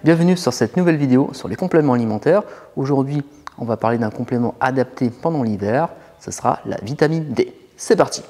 Bienvenue sur cette nouvelle vidéo sur les compléments alimentaires. Aujourd'hui, on va parler d'un complément adapté pendant l'hiver, ce sera la vitamine D. C'est parti!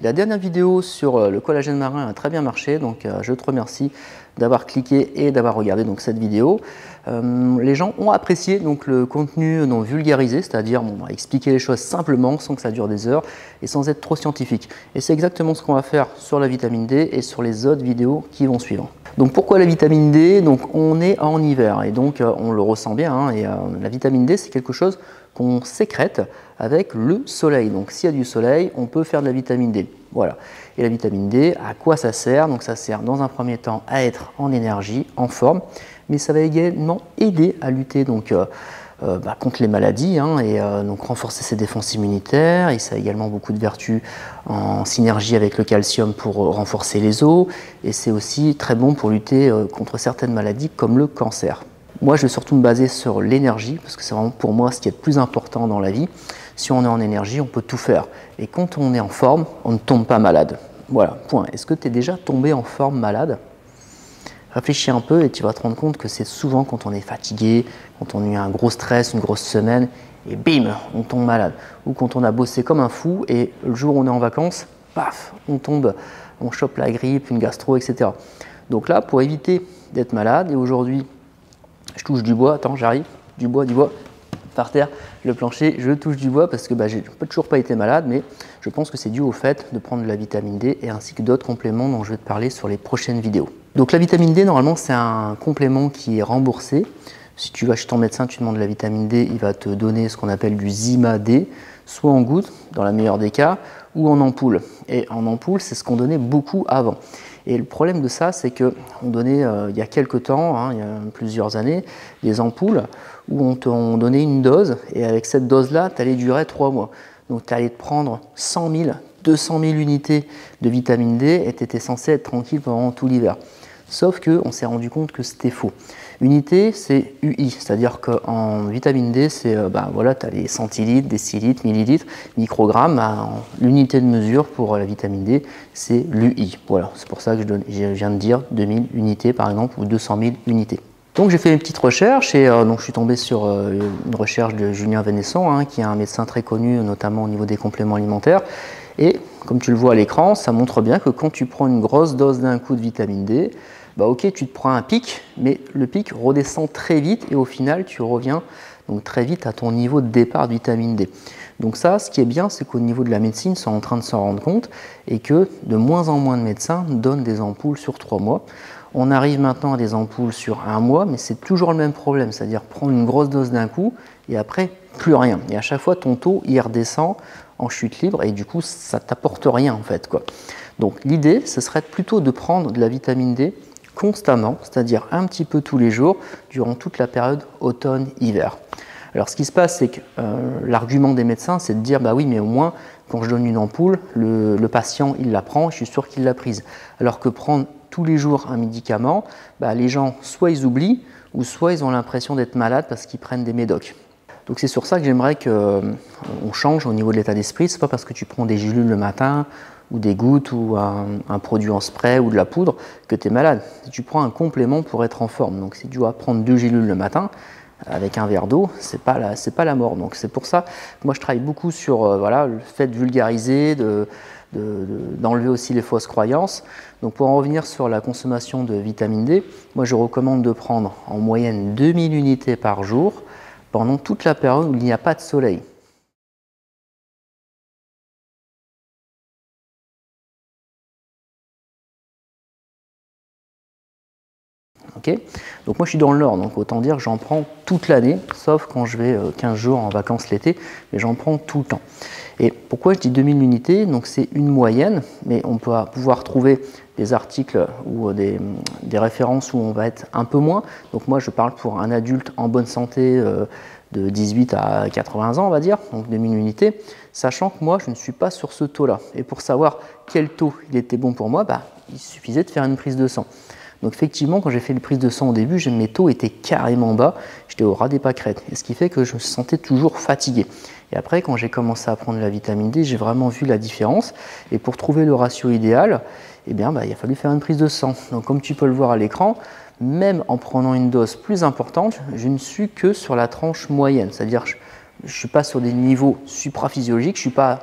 La dernière vidéo sur le collagène marin a très bien marché, donc je te remercie d'avoir cliqué et d'avoir regardé donc, cette vidéo. Les gens ont apprécié donc, le contenu non vulgarisé, c'est-à-dire expliquer les choses simplement sans que ça dure des heures et sans être trop scientifique. Et c'est exactement ce qu'on va faire sur la vitamine D et sur les autres vidéos qui vont suivre. Donc pourquoi la vitamine D? Donc on est en hiver et donc on le ressent bien, hein, et la vitamine D c'est quelque chose qu'on sécrète avec le soleil. Donc s'il y a du soleil, on peut faire de la vitamine D. Voilà. Et la vitamine D, à quoi ça sert? Donc ça sert dans un premier temps à être en énergie, en forme, mais ça va également aider à lutter donc, contre les maladies, hein, et donc renforcer ses défenses immunitaires. Et ça a également beaucoup de vertus en synergie avec le calcium pour renforcer les os. Et c'est aussi très bon pour lutter contre certaines maladies comme le cancer. Moi, je vais surtout me baser sur l'énergie, parce que c'est vraiment pour moi ce qui est le plus important dans la vie. Si on est en énergie, on peut tout faire. Et quand on est en forme, on ne tombe pas malade. Voilà, point. Est-ce que tu es déjà tombé en forme malade? Réfléchis un peu et tu vas te rendre compte que c'est souvent quand on est fatigué, quand on a eu un gros stress, une grosse semaine, et bim, on tombe malade. Ou quand on a bossé comme un fou et le jour où on est en vacances, paf, on tombe, on chope la grippe, une gastro, etc. Donc là, pour éviter d'être malade, et aujourd'hui, je touche du bois, attends, j'arrive, du bois, par terre, le plancher, je touche du bois parce que j'ai toujours pas été malade, mais je pense que c'est dû au fait de prendre de la vitamine D et ainsi que d'autres compléments dont je vais te parler sur les prochaines vidéos. Donc la vitamine D, normalement, c'est un complément qui est remboursé. Si tu vas chez ton médecin, tu demandes la vitamine D, il va te donner ce qu'on appelle du Zima-D, soit en gouttes, dans la meilleure des cas, ou en ampoule. Et en ampoule, c'est ce qu'on donnait beaucoup avant. Et le problème de ça, c'est qu'on donnait il y a quelques temps, hein, il y a plusieurs années, des ampoules où on donnait une dose et avec cette dose-là, tu allais durer 3 mois. Donc tu allais te prendre 100 000, 200 000 unités de vitamine D et tu étais censé être tranquille pendant tout l'hiver. Sauf qu'on s'est rendu compte que c'était faux. Unité, c'est UI, c'est-à-dire qu'en vitamine D, c'est voilà, tu as les centilitres, décilitres, millilitres, microgrammes. L'unité de mesure pour la vitamine D, c'est l'UI. Voilà, c'est pour ça que je viens de dire 2000 unités par exemple ou 200 000 unités. Donc j'ai fait mes petites recherches et donc je suis tombé sur une recherche de Julien Vénesson, hein, qui est un médecin très connu, notamment au niveau des compléments alimentaires. Et comme tu le vois à l'écran, ça montre bien que quand tu prends une grosse dose d'un coup de vitamine D, ok, tu te prends un pic, mais le pic redescend très vite et au final, tu reviens donc très vite à ton niveau de départ de vitamine D. Donc ça, ce qui est bien, c'est qu'au niveau de la médecine, ils sont en train de s'en rendre compte et que de moins en moins de médecins donnent des ampoules sur 3 mois. On arrive maintenant à des ampoules sur 1 mois, mais c'est toujours le même problème, c'est-à-dire prendre une grosse dose d'un coup et après, plus rien. Et à chaque fois, ton taux, il redescend en chute libre et du coup, ça ne t'apporte rien en fait, quoi. Donc l'idée, ce serait plutôt de prendre de la vitamine D constamment, c'est-à-dire un petit peu tous les jours, durant toute la période automne-hiver. Alors ce qui se passe, c'est que l'argument des médecins, c'est de dire, oui, mais au moins, quand je donne une ampoule, le patient, il la prend, je suis sûr qu'il l'a prise. Alors que prendre tous les jours un médicament, les gens, soit ils oublient, ou soit ils ont l'impression d'être malades parce qu'ils prennent des médocs. Donc c'est sur ça que j'aimerais qu'on change au niveau de l'état d'esprit. C'est pas parce que tu prends des gélules le matin, ou des gouttes, ou un produit en spray, ou de la poudre, que tu es malade. Si tu prends un complément pour être en forme, donc si tu dois prendre 2 gélules le matin, avec un verre d'eau, c'est pas la mort. Donc c'est pour ça que moi je travaille beaucoup sur le fait de vulgariser, d'enlever aussi les fausses croyances. Donc pour en revenir sur la consommation de vitamine D, moi je recommande de prendre en moyenne 2000 unités par jour pendant toute la période où il n'y a pas de soleil. Okay, donc moi je suis dans le Nord, donc autant dire que j'en prends toute l'année, sauf quand je vais 15 jours en vacances l'été, mais j'en prends tout le temps. Et pourquoi je dis 2000 unités? Donc c'est une moyenne, mais on peut pouvoir trouver des articles ou des références où on va être un peu moins. Donc moi je parle pour un adulte en bonne santé de 18 à 80 ans, on va dire, donc 2000 unités, sachant que moi, je ne suis pas sur ce taux-là. Et pour savoir quel taux il était bon pour moi, il suffisait de faire une prise de sang. Donc effectivement, quand j'ai fait une prise de sang au début, mes taux étaient carrément bas, j'étais au ras des pâquerettes, et ce qui fait que je me sentais toujours fatigué. Et après, quand j'ai commencé à prendre la vitamine D, j'ai vraiment vu la différence. Et pour trouver le ratio idéal, eh bien, il a fallu faire une prise de sang. Donc comme tu peux le voir à l'écran, même en prenant une dose plus importante, je ne suis que sur la tranche moyenne. C'est-à-dire que je ne suis pas sur des niveaux supraphysiologiques, je ne suis pas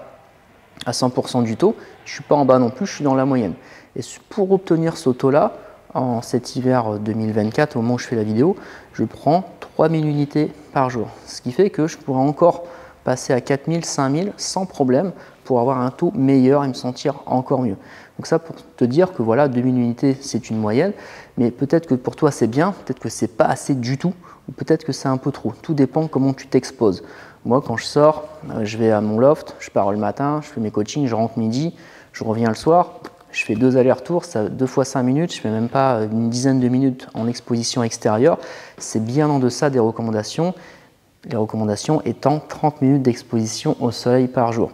à 100% du taux, je ne suis pas en bas non plus, je suis dans la moyenne. Et pour obtenir ce taux-là, en cet hiver 2024, au moment où je fais la vidéo, je prends 3000 unités par jour. Ce qui fait que je pourrais encore passer à 4000, 5000 sans problème pour avoir un taux meilleur et me sentir encore mieux. Donc ça pour te dire que voilà, 2000 unités c'est une moyenne, mais peut-être que pour toi c'est bien, peut-être que c'est pas assez du tout, ou peut-être que c'est un peu trop. Tout dépend comment tu t'exposes. Moi quand je sors, je vais à mon loft, je pars le matin, je fais mes coachings, je rentre midi, je reviens le soir, je fais 2 allers-retours, 2 fois 5 minutes, je ne fais même pas une dizaine de minutes en exposition extérieure. C'est bien en deçà des recommandations, les recommandations étant 30 minutes d'exposition au soleil par jour.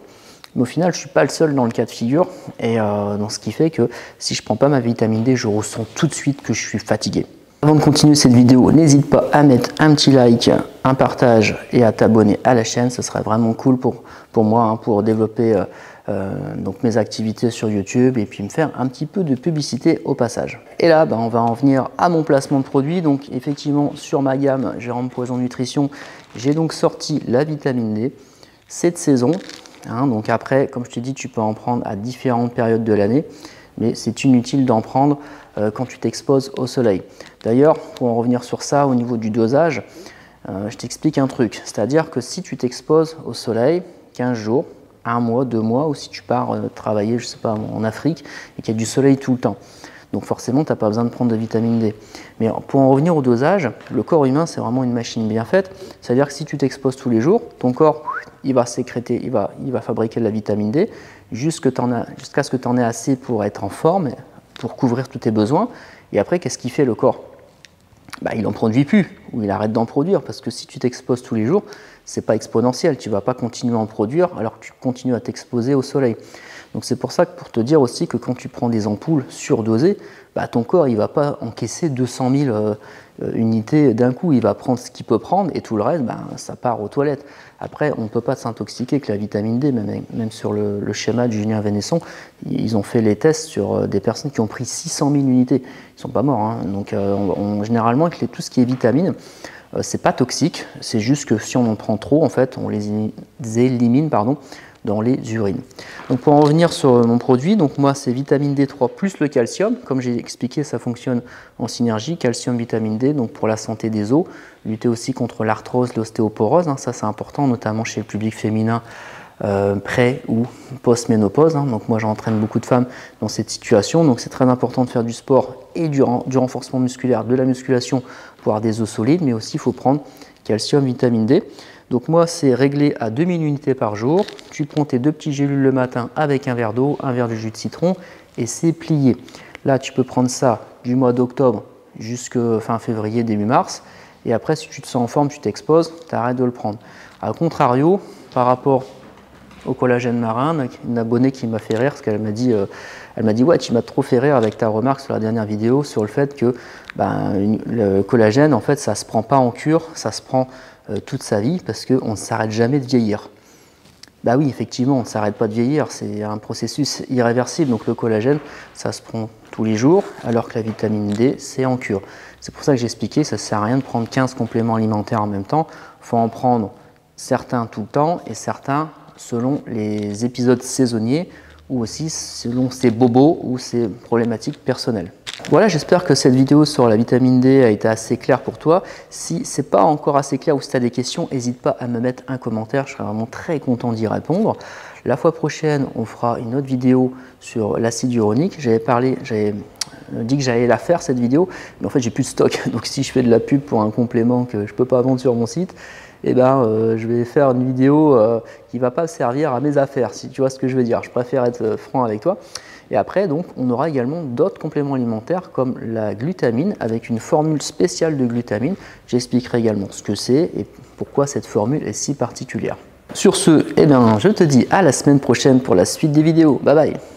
Mais au final, je ne suis pas le seul dans le cas de figure, et ce qui fait que si je ne prends pas ma vitamine D, je ressens tout de suite que je suis fatigué. Avant de continuer cette vidéo, n'hésite pas à mettre un petit like, un partage et à t'abonner à la chaîne. Ce serait vraiment cool pour moi, pour développer donc mes activités sur YouTube et puis me faire un petit peu de publicité au passage. Et là, on va en venir à mon placement de produit. Donc effectivement, sur ma gamme Jérôme Poison Nutrition, j'ai donc sorti la vitamine D cette saison. Donc après, comme je te dis, tu peux en prendre à différentes périodes de l'année, mais c'est inutile d'en prendre quand tu t'exposes au soleil. D'ailleurs, pour en revenir sur ça, au niveau du dosage, je t'explique un truc. C'est-à-dire que si tu t'exposes au soleil 15 jours, 1 mois, 2 mois, ou si tu pars travailler, je sais pas, en Afrique, et qu'il y a du soleil tout le temps, donc forcément, tu n'as pas besoin de prendre de vitamine D. Mais pour en revenir au dosage, le corps humain, c'est vraiment une machine bien faite. C'est-à-dire que si tu t'exposes tous les jours, ton corps, il va sécréter, il va fabriquer de la vitamine D jusqu'à ce que tu en aies assez pour être en forme, pour couvrir tous tes besoins. Et après, qu'est-ce qu'il fait le corps? Il n'en produit plus, ou il arrête d'en produire, parce que si tu t'exposes tous les jours, ce n'est pas exponentiel. Tu ne vas pas continuer à en produire alors que tu continues à t'exposer au soleil. Donc c'est pour ça que pour te dire aussi que quand tu prends des ampoules surdosées, ton corps il ne va pas encaisser 200 000 unités d'un coup, il va prendre ce qu'il peut prendre et tout le reste, ça part aux toilettes. Après, on ne peut pas s'intoxiquer avec la vitamine D, même sur le schéma de Julien Vénesson, ils ont fait les tests sur des personnes qui ont pris 600 000 unités. Ils ne sont pas morts. Donc généralement, avec tout ce qui est vitamine, c'est pas toxique, c'est juste que si on en prend trop, en fait, on les élimine dans les urines. Donc pour en revenir sur mon produit, donc moi c'est vitamine D3 plus le calcium. Comme j'ai expliqué, ça fonctionne en synergie, calcium, vitamine D, donc pour la santé des os, lutter aussi contre l'arthrose, l'ostéoporose, ça c'est important, notamment chez le public féminin pré ou post-ménopause. Donc moi j'entraîne beaucoup de femmes dans cette situation, donc c'est très important de faire du sport et du renforcement musculaire, de la musculation pour avoir des os solides, mais aussi il faut prendre calcium, vitamine D. Donc moi c'est réglé à 2000 unités par jour, tu prends tes 2 petites gélules le matin avec un verre d'eau, un verre de jus de citron et c'est plié. Là tu peux prendre ça du mois d'octobre jusqu'à fin février, début mars, et après si tu te sens en forme, tu t'exposes, tu arrêtes de le prendre. A contrario, par rapport au collagène marin, une abonnée qui m'a fait rire parce qu'elle m'a dit ouais, tu m'as trop fait rire avec ta remarque sur la dernière vidéo sur le fait que le collagène en fait ça se prend pas en cure, ça se prend toute sa vie parce qu'on ne s'arrête jamais de vieillir. Oui, effectivement, on ne s'arrête pas de vieillir, c'est un processus irréversible, donc le collagène, ça se prend tous les jours, alors que la vitamine D, c'est en cure. C'est pour ça que j'ai expliqué, ça ne sert à rien de prendre 15 compléments alimentaires en même temps, il faut en prendre certains tout le temps et certains selon les épisodes saisonniers ou aussi selon ses bobos ou ses problématiques personnelles. Voilà, j'espère que cette vidéo sur la vitamine D a été assez claire pour toi. Si ce n'est pas encore assez clair ou si tu as des questions, n'hésite pas à me mettre un commentaire, je serai vraiment très content d'y répondre. La fois prochaine, on fera une autre vidéo sur l'acide uronique. J'avais dit que j'allais la faire cette vidéo, mais en fait j'ai plus de stock. Donc si je fais de la pub pour un complément que je ne peux pas vendre sur mon site, eh ben, je vais faire une vidéo qui ne va pas servir à mes affaires, si tu vois ce que je veux dire. Je préfère être franc avec toi. Et après, donc, on aura également d'autres compléments alimentaires comme la glutamine avec une formule spéciale de glutamine. J'expliquerai également ce que c'est et pourquoi cette formule est si particulière. Sur ce, eh bien, je te dis à la semaine prochaine pour la suite des vidéos. Bye bye!